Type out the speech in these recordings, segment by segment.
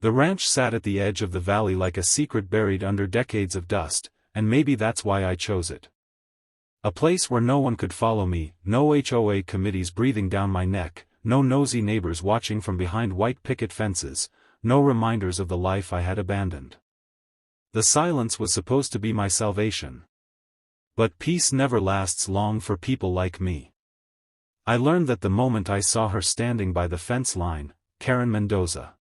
The ranch sat at the edge of the valley like a secret buried under decades of dust, and maybe that's why I chose it. A place where no one could follow me, no HOA committees breathing down my neck, no nosy neighbors watching from behind white picket fences, no reminders of the life I had abandoned. The silence was supposed to be my salvation. But peace never lasts long for people like me. I learned that the moment I saw her standing by the fence line, Karen Mendoza.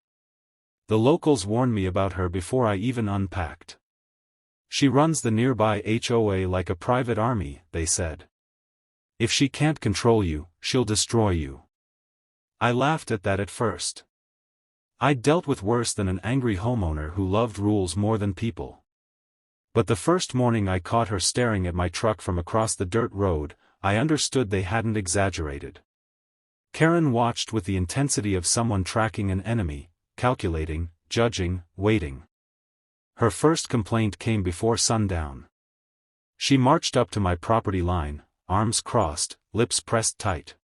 The locals warned me about her before I even unpacked. She runs the nearby HOA like a private army, they said. If she can't control you, she'll destroy you. I laughed at that at first. I'd dealt with worse than an angry homeowner who loved rules more than people. But the first morning I caught her staring at my truck from across the dirt road, I understood they hadn't exaggerated. Karen watched with the intensity of someone tracking an enemy, calculating, judging, waiting. Her first complaint came before sundown. She marched up to my property line, arms crossed, lips pressed tight.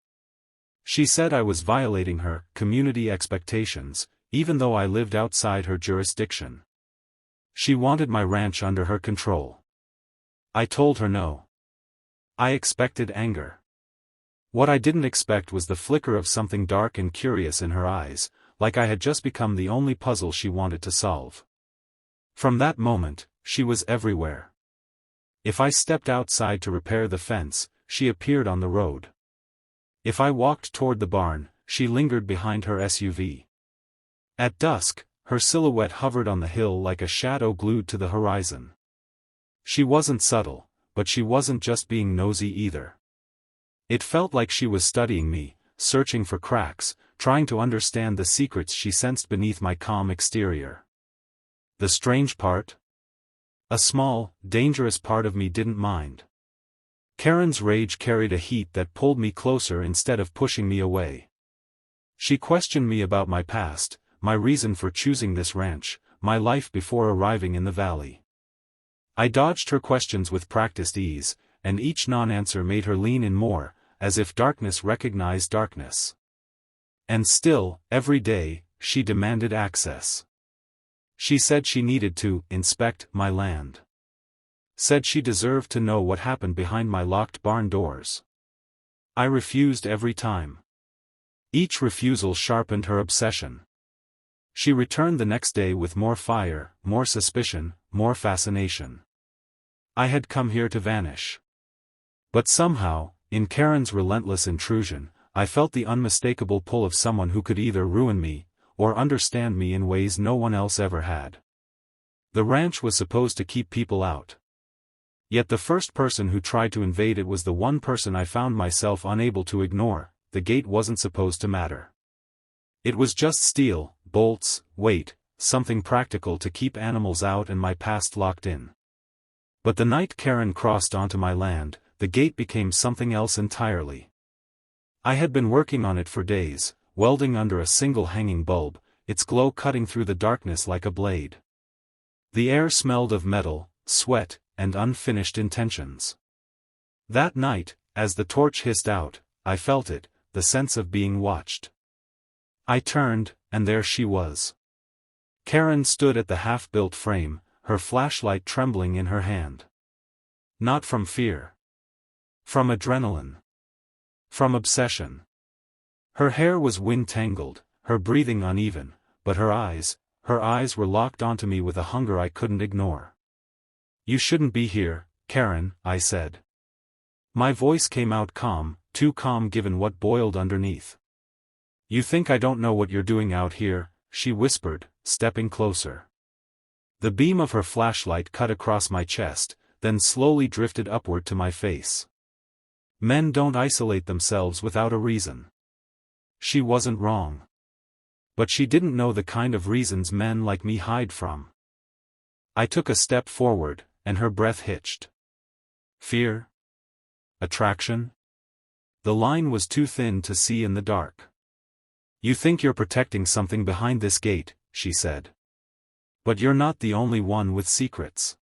She said I was violating her community expectations, even though I lived outside her jurisdiction. She wanted my ranch under her control. I told her no. I expected anger. What I didn't expect was the flicker of something dark and curious in her eyes, like I had just become the only puzzle she wanted to solve. From that moment, she was everywhere. If I stepped outside to repair the fence, she appeared on the road. If I walked toward the barn, she lingered behind her SUV. At dusk, her silhouette hovered on the hill like a shadow glued to the horizon. She wasn't subtle, but she wasn't just being nosy either. It felt like she was studying me, searching for cracks, trying to understand the secrets she sensed beneath my calm exterior. The strange part? A small, dangerous part of me didn't mind. Karen's rage carried a heat that pulled me closer instead of pushing me away. She questioned me about my past, my reason for choosing this ranch, my life before arriving in the valley. I dodged her questions with practiced ease, and each non-answer made her lean in more, as if darkness recognized darkness. And still, every day, she demanded access. She said she needed to inspect my land. Said she deserved to know what happened behind my locked barn doors. I refused every time. Each refusal sharpened her obsession. She returned the next day with more fire, more suspicion, more fascination. I had come here to vanish. But somehow, in Karen's relentless intrusion, I felt the unmistakable pull of someone who could either ruin me, or understand me in ways no one else ever had. The ranch was supposed to keep people out. Yet the first person who tried to invade it was the one person I found myself unable to ignore. The gate wasn't supposed to matter. It was just steel, bolts, weight, something practical to keep animals out and my past locked in. But the night Karen crossed onto my land, the gate became something else entirely. I had been working on it for days, welding under a single hanging bulb, its glow cutting through the darkness like a blade. The air smelled of metal, sweat, and unfinished intentions. That night, as the torch hissed out, I felt it, the sense of being watched. I turned, and there she was. Karen stood at the half-built frame, her flashlight trembling in her hand. Not from fear. From adrenaline. From obsession. Her hair was wind-tangled, her breathing uneven, but her eyes were locked onto me with a hunger I couldn't ignore. "You shouldn't be here, Karen," I said. My voice came out calm, too calm given what boiled underneath. "You think I don't know what you're doing out here," she whispered, stepping closer. The beam of her flashlight cut across my chest, then slowly drifted upward to my face. Men don't isolate themselves without a reason. She wasn't wrong. But she didn't know the kind of reasons men like me hide from. I took a step forward, and her breath hitched. Fear? Attraction? The line was too thin to see in the dark. "You think you're protecting something behind this gate," she said. "But you're not the only one with secrets."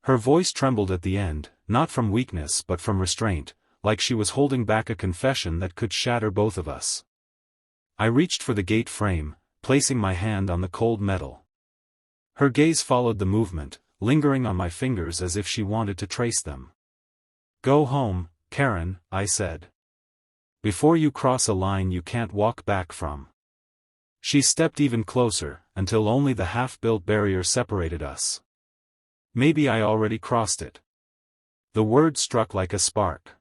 Her voice trembled at the end, not from weakness but from restraint, like she was holding back a confession that could shatter both of us. I reached for the gate frame, placing my hand on the cold metal. Her gaze followed the movement, lingering on my fingers as if she wanted to trace them. "Go home, Karen," I said. "Before you cross a line you can't walk back from." She stepped even closer, until only the half-built barrier separated us. Maybe I already crossed it. The word struck like a spark.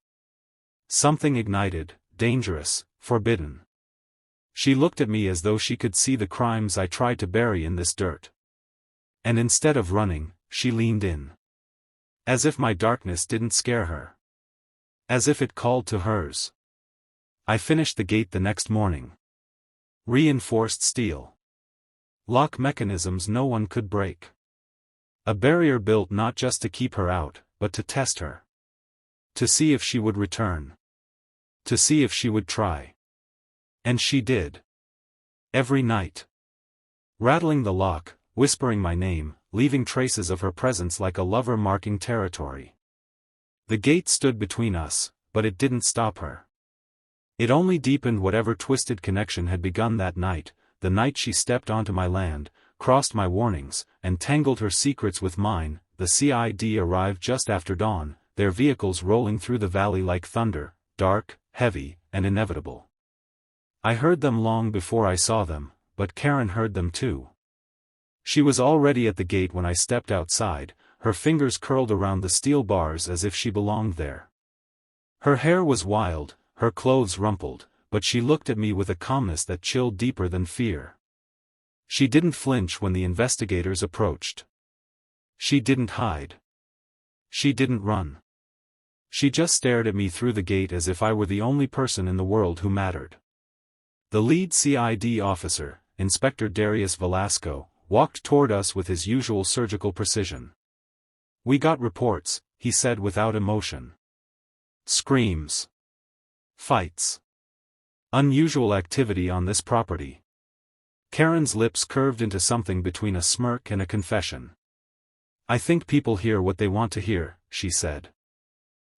Something ignited, dangerous, forbidden. She looked at me as though she could see the crimes I tried to bury in this dirt. And instead of running, she leaned in. As if my darkness didn't scare her. As if it called to hers. I finished the gate the next morning. Reinforced steel. Lock mechanisms no one could break. A barrier built not just to keep her out, but to test her. To see if she would return. To see if she would try. And she did. Every night. Rattling the lock, whispering my name, leaving traces of her presence like a lover marking territory. The gate stood between us, but it didn't stop her. It only deepened whatever twisted connection had begun that night, the night she stepped onto my land, crossed my warnings, and tangled her secrets with mine. The CID arrived just after dawn, their vehicles rolling through the valley like thunder, dark, heavy, and inevitable. I heard them long before I saw them, but Karen heard them too. She was already at the gate when I stepped outside, her fingers curled around the steel bars as if she belonged there. Her hair was wild, her clothes rumpled, but she looked at me with a calmness that chilled deeper than fear. She didn't flinch when the investigators approached. She didn't hide. She didn't run. She just stared at me through the gate as if I were the only person in the world who mattered. The lead CID officer, Inspector Darius Velasco, walked toward us with his usual surgical precision. "We got reports," he said without emotion. "Screams. Fights. Unusual activity on this property." Karen's lips curved into something between a smirk and a confession. "I think people hear what they want to hear," she said.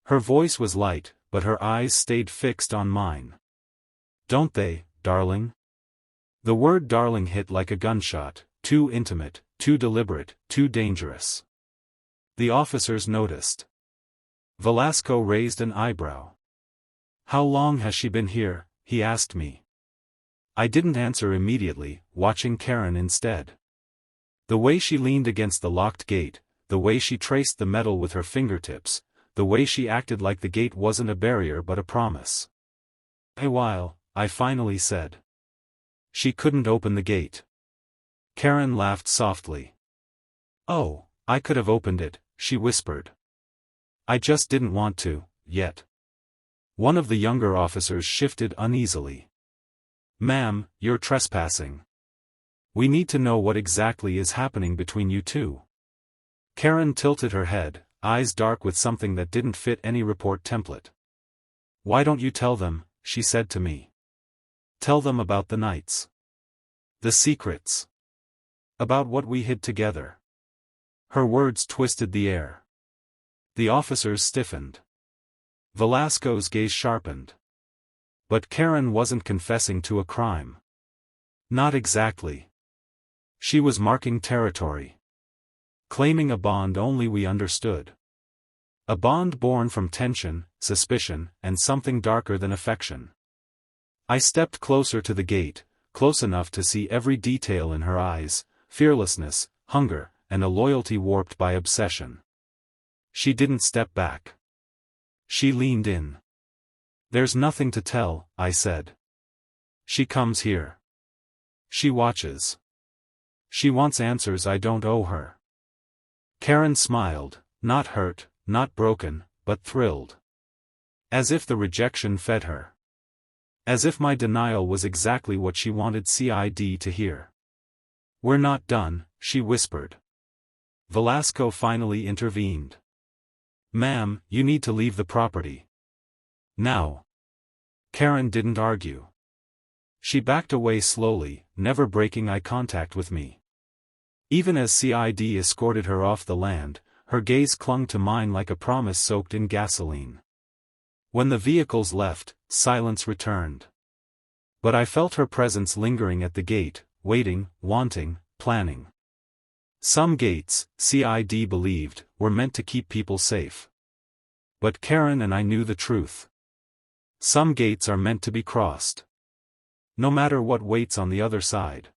Her voice was light, but her eyes stayed fixed on mine. "Don't they, darling?" The word darling hit like a gunshot, too intimate, too deliberate, too dangerous. The officers noticed. Velasco raised an eyebrow. "How long has she been here?" he asked me. I didn't answer immediately, watching Karen instead. The way she leaned against the locked gate, the way she traced the metal with her fingertips, the way she acted like the gate wasn't a barrier but a promise. "A while," I finally said. "She couldn't open the gate." Karen laughed softly. "Oh, I could have opened it," she whispered. "I just didn't want to, yet." One of the younger officers shifted uneasily. "Ma'am, you're trespassing. We need to know what exactly is happening between you two." Karen tilted her head, eyes dark with something that didn't fit any report template. "Why don't you tell them?" she said to me. "Tell them about the nights. The secrets. About what we hid together." Her words twisted the air. The officers stiffened. Velasco's gaze sharpened. But Karen wasn't confessing to a crime. Not exactly. She was marking territory. Claiming a bond only we understood. A bond born from tension, suspicion, and something darker than affection. I stepped closer to the gate, close enough to see every detail in her eyes, fearlessness, hunger, and a loyalty warped by obsession. She didn't step back. She leaned in. "There's nothing to tell," I said. "She comes here. She watches. She wants answers I don't owe her." Karen smiled, not hurt, not broken, but thrilled. As if the rejection fed her. As if my denial was exactly what she wanted CID to hear. "We're not done," she whispered. Velasco finally intervened. "Ma'am, you need to leave the property. Now." Karen didn't argue. She backed away slowly, never breaking eye contact with me. Even as CID escorted her off the land, her gaze clung to mine like a promise soaked in gasoline. When the vehicles left, silence returned. But I felt her presence lingering at the gate, waiting, wanting, planning. Some gates, CID believed, were meant to keep people safe. But Karen and I knew the truth. Some gates are meant to be crossed. No matter what waits on the other side.